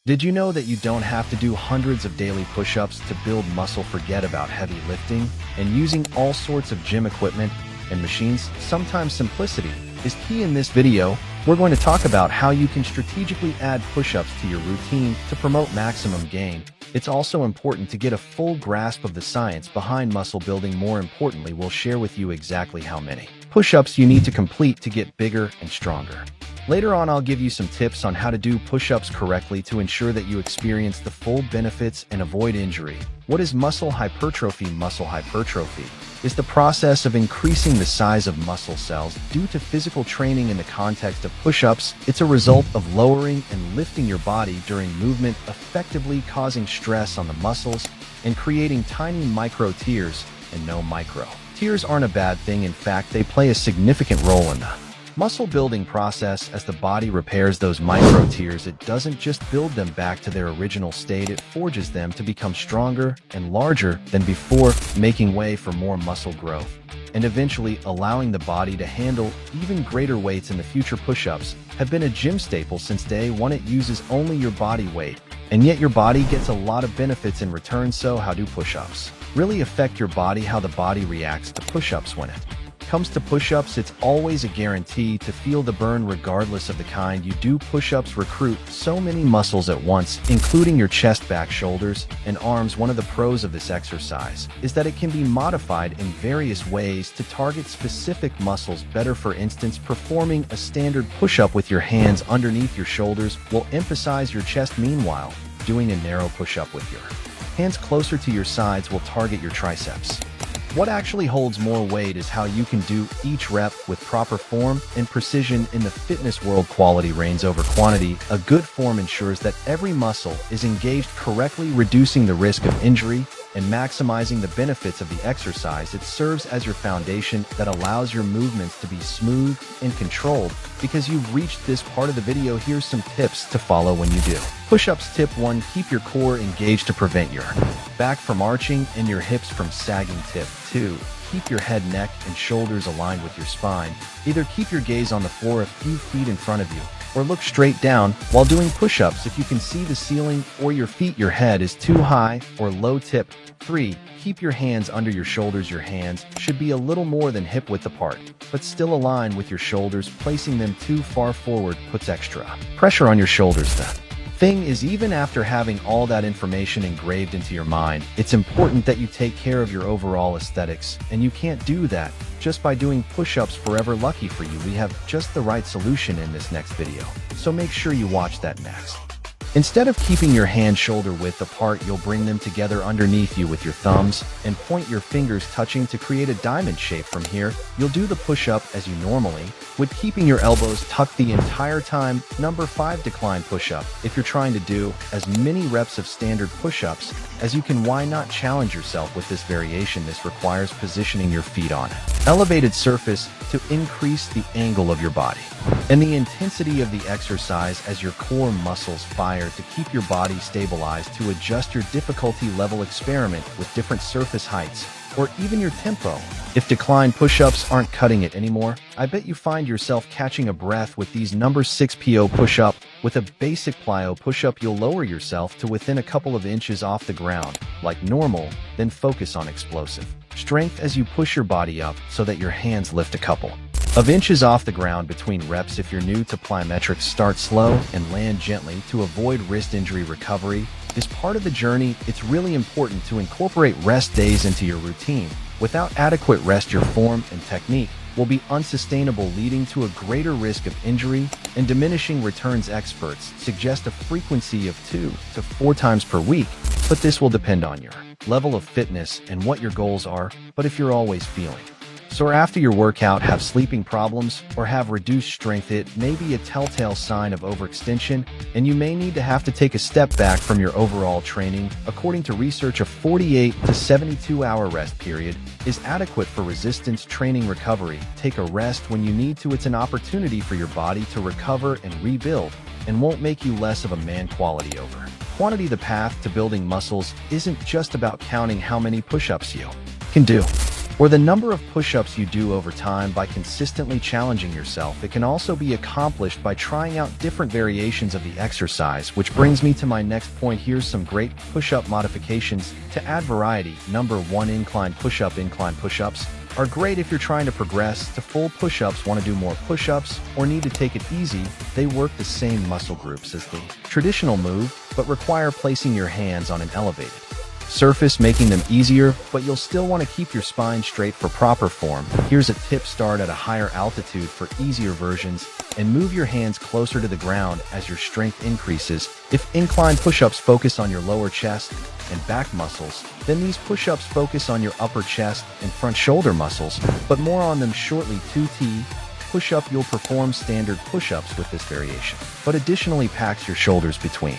Did you know that you don't have to do hundreds of daily push-ups to build muscle? Forget about heavy lifting and using all sorts of gym equipment and machines. Sometimes simplicity is key. In this video, we're going to talk about how you can strategically add push-ups to your routine to promote maximum gain. It's also important to get a full grasp of the science behind muscle building. More importantly, we'll share with you exactly how many push-ups you need to complete to get bigger and stronger. Later on, I'll give you some tips on how to do push-ups correctly to ensure that you experience the full benefits and avoid injury. What is muscle hypertrophy? Muscle hypertrophy is the process of increasing the size of muscle cells due to physical training. In the context of push-ups, it's a result of lowering and lifting your body during movement, effectively causing stress on the muscles and creating tiny micro tears. And no, micro tears aren't a bad thing. In fact, they play a significant role in the muscle building process. As the body repairs those micro tears, it doesn't just build them back to their original state, it forges them to become stronger and larger than before, making way for more muscle growth and eventually allowing the body to handle even greater weights in the future. Push-ups have been a gym staple since day one. It uses only your body weight, and yet your body gets a lot of benefits in return. So how do push-ups really affect your body? How the body reacts to push-ups. When it comes to push-ups, it's always a guarantee to feel the burn regardless of the kind you do. Push-ups recruit so many muscles at once, including your chest, back, shoulders, and arms. One of the pros of this exercise is that it can be modified in various ways to target specific muscles better. For instance, performing a standard push-up with your hands underneath your shoulders will emphasize your chest. Meanwhile, doing a narrow push-up with your hands closer to your sides will target your triceps. What actually holds more weight is how you can do each rep with proper form and precision. In the fitness world, quality reigns over quantity. A good form ensures that every muscle is engaged correctly, reducing the risk of injury and maximizing the benefits of the exercise. It serves as your foundation that allows your movements to be smooth and controlled. Because you've reached this part of the video, here's some tips to follow when you do push-ups. Tip 1. Keep your core engaged to prevent your back from arching and your hips from sagging. Tip 2. Keep your head, neck, and shoulders aligned with your spine. Either keep your gaze on the floor a few feet in front of you, or look straight down while doing push-ups. If you can see the ceiling or your feet, your head is too high or low. Tip 3. Keep your hands under your shoulders. Your hands should be a little more than hip width apart, but still align with your shoulders. Placing them too far forward puts extra pressure on your shoulders. The thing is, even after having all that information engraved into your mind, it's important that you take care of your overall aesthetics, and you can't do that just by doing push-ups forever. Lucky for you, we have just the right solution in this next video, so make sure you watch that next. Instead of keeping your hands shoulder width apart, you'll bring them together underneath you with your thumbs and point your fingers touching to create a diamond shape. From here, you'll do the push-up as you normally would, keeping your elbows tucked the entire time. Number 5. Decline push-up. If you're trying to do as many reps of standard push-ups as you can, why not challenge yourself with this variation? This requires positioning your feet on an elevated surface to increase the angle of your body and the intensity of the exercise as your core muscles fire. To keep your body stabilized, to adjust your difficulty level, experiment with different surface heights or even your tempo. If decline push-ups aren't cutting it anymore, I bet you find yourself catching a breath with these. Number 6. PO push-up. With a basic plyo push-up, you'll lower yourself to within a couple of inches off the ground, like normal, then focus on explosive strength as you push your body up so that your hands lift a couple of inches off the ground between reps. If you're new to plyometrics, start slow and land gently to avoid wrist injury. Recovery is part of the journey. It's really important to incorporate rest days into your routine. Without adequate rest, your form and technique will be unsustainable, leading to a greater risk of injury and diminishing returns. Experts suggest a frequency of 2 to 4 times per week, but this will depend on your level of fitness and what your goals are. But if you're always feeling sore after your workout, have sleeping problems, or have reduced strength, it may be a telltale sign of overextension, and you may need to have to take a step back from your overall training. According to research, a 48 to 72-hour rest period is adequate for resistance training recovery. Take a rest when you need to. It's an opportunity for your body to recover and rebuild, and won't make you less of a man. Quality over quantity. The path to building muscles isn't just about counting how many push-ups you can do. or the number of push-ups you do over time by consistently challenging yourself. It can also be accomplished by trying out different variations of the exercise, which brings me to my next point. Here's some great push-up modifications to add variety. Number 1, incline push-up. Incline push-ups are great if you're trying to progress to full push-ups, want to do more push-ups, or need to take it easy. They work the same muscle groups as the traditional move, but require placing your hands on an elevated surface, making them easier, but you'll still want to keep your spine straight for proper form. Here's a tip: start at a higher altitude for easier versions and move your hands closer to the ground as your strength increases. If incline push-ups focus on your lower chest and back muscles, then these push-ups focus on your upper chest and front shoulder muscles, but more on them shortly. 2T push-up. You'll perform standard push-ups with this variation, but additionally packs your shoulders between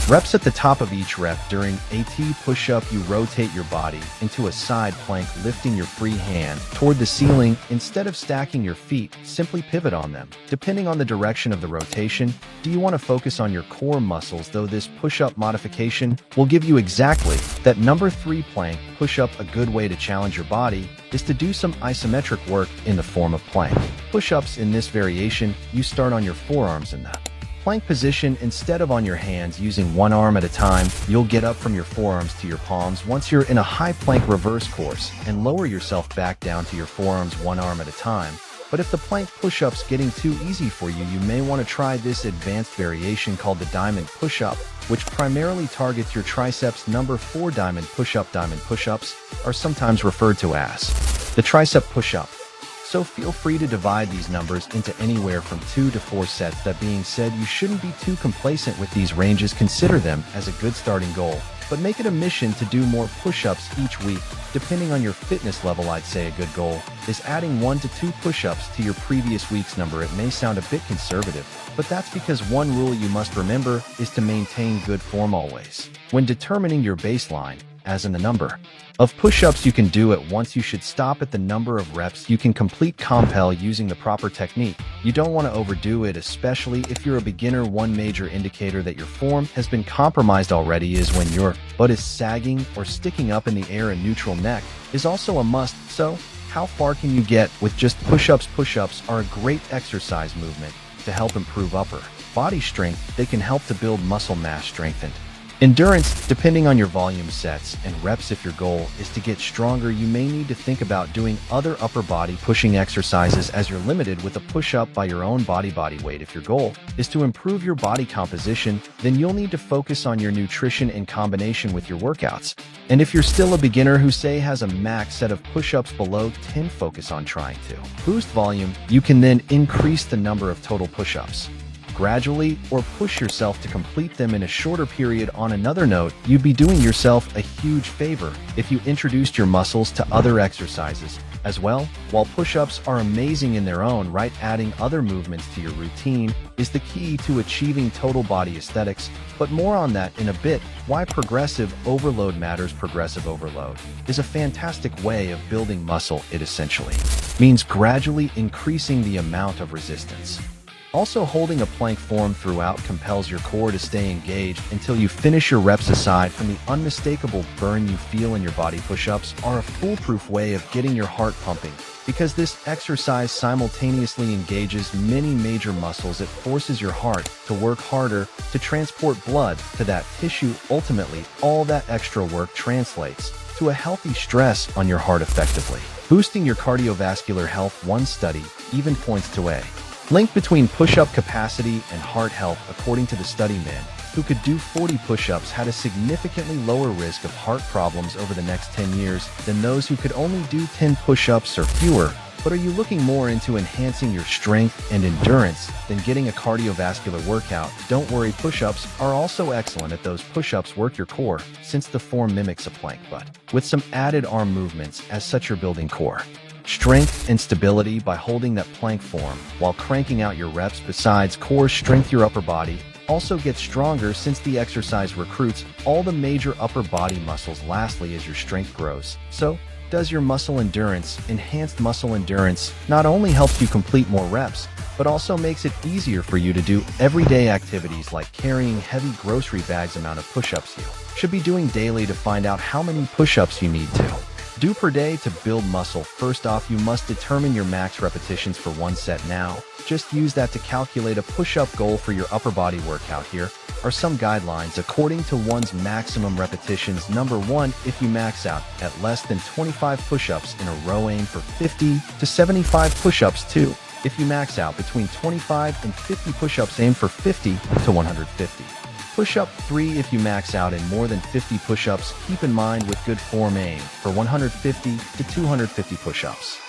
reps. At the top of each rep during a T push-up, you rotate your body into a side plank, lifting your free hand toward the ceiling. Instead of stacking your feet, simply pivot on them. Depending on the direction of the rotation, do you want to focus on your core muscles, though this push-up modification will give you exactly that. Number 3, plank push-up. A good way to challenge your body is to do some isometric work in the form of plank push-ups. In this variation, you start on your forearms in the plank position instead of on your hands. Using one arm at a time, you'll get up from your forearms to your palms once you're in a high plank reverse course, and lower yourself back down to your forearms one arm at a time. But if the plank push-up's getting too easy for you, you may want to try this advanced variation called the diamond push-up, which primarily targets your triceps. Number 4, diamond push-up. Diamond push-ups are sometimes referred to as the tricep push-up, so feel free to divide these numbers into anywhere from 2 to 4 sets. That being said, you shouldn't be too complacent with these ranges. Consider them as a good starting goal, but make it a mission to do more push-ups each week. Depending on your fitness level, I'd say a good goal is adding 1 to 2 push-ups to your previous week's number. It may sound a bit conservative, but that's because one rule you must remember is to maintain good form always. When determining your baseline, as in the number of push-ups you can do at once, you should stop at the number of reps you can complete. Compel using the proper technique. You don't want to overdo it, especially if you're a beginner. One major indicator that your form has been compromised already is when your butt is sagging or sticking up in the air. A neutral neck is also a must. So, how far can you get with just push-ups? Push-ups are a great exercise movement to help improve upper body strength. They can help to build muscle mass, strength, and endurance. Depending on your volume sets and reps, if your goal is to get stronger, you may need to think about doing other upper body pushing exercises, as you're limited with a push-up by your own body weight. If your goal is to improve your body composition, then you'll need to focus on your nutrition in combination with your workouts. And if you're still a beginner who, say, has a max set of push-ups below 10, focus on trying to boost volume. You can then increase the number of total push-ups gradually, or push yourself to complete them in a shorter period. On another note, you'd be doing yourself a huge favor if you introduced your muscles to other exercises as well. While push-ups are amazing in their own right, adding other movements to your routine is the key to achieving total body aesthetics, but more on that in a bit. Why progressive overload matters. Progressive overload is a fantastic way of building muscle. It essentially means gradually increasing the amount of resistance. Also, holding a plank form throughout compels your core to stay engaged until you finish your reps. Aside from the unmistakable burn you feel in your body, push-ups are a foolproof way of getting your heart pumping. Because this exercise simultaneously engages many major muscles, it forces your heart to work harder to transport blood to that tissue. Ultimately, all that extra work translates to a healthy stress on your heart, effectively boosting your cardiovascular health. One study even points to a link between push-up capacity and heart health. According to the study, men who could do 40 push-ups had a significantly lower risk of heart problems over the next 10 years than those who could only do 10 push-ups or fewer. But are you looking more into enhancing your strength and endurance than getting a cardiovascular workout? Don't worry, push-ups are also excellent at those. Push-ups work your core, since the form mimics a plank, but with some added arm movements. As such, you're building core strength and stability by holding that plank form while cranking out your reps. Besides core strength, your upper body also gets stronger, since the exercise recruits all the major upper body muscles. Lastly, as your strength grows, so does your muscle endurance. Enhanced muscle endurance not only helps you complete more reps, but also makes it easier for you to do everyday activities like carrying heavy grocery bags. Amount of push-ups you should be doing daily. To find out how many push-ups you need to do per day to build muscle. First off, you must determine your max repetitions for one set now. Just use that to calculate a push-up goal for your upper body workout. Here are some guidelines according to one's maximum repetitions. Number 1, if you max out at less than 25 push-ups in a row, aim for 50 to 75 push-ups. 2, if you max out between 25 and 50 push-ups, aim for 50 to 150. Push-up. 3, if you max out in more than 50 push-ups, keep in mind with good form, aim for 150 to 250 push-ups.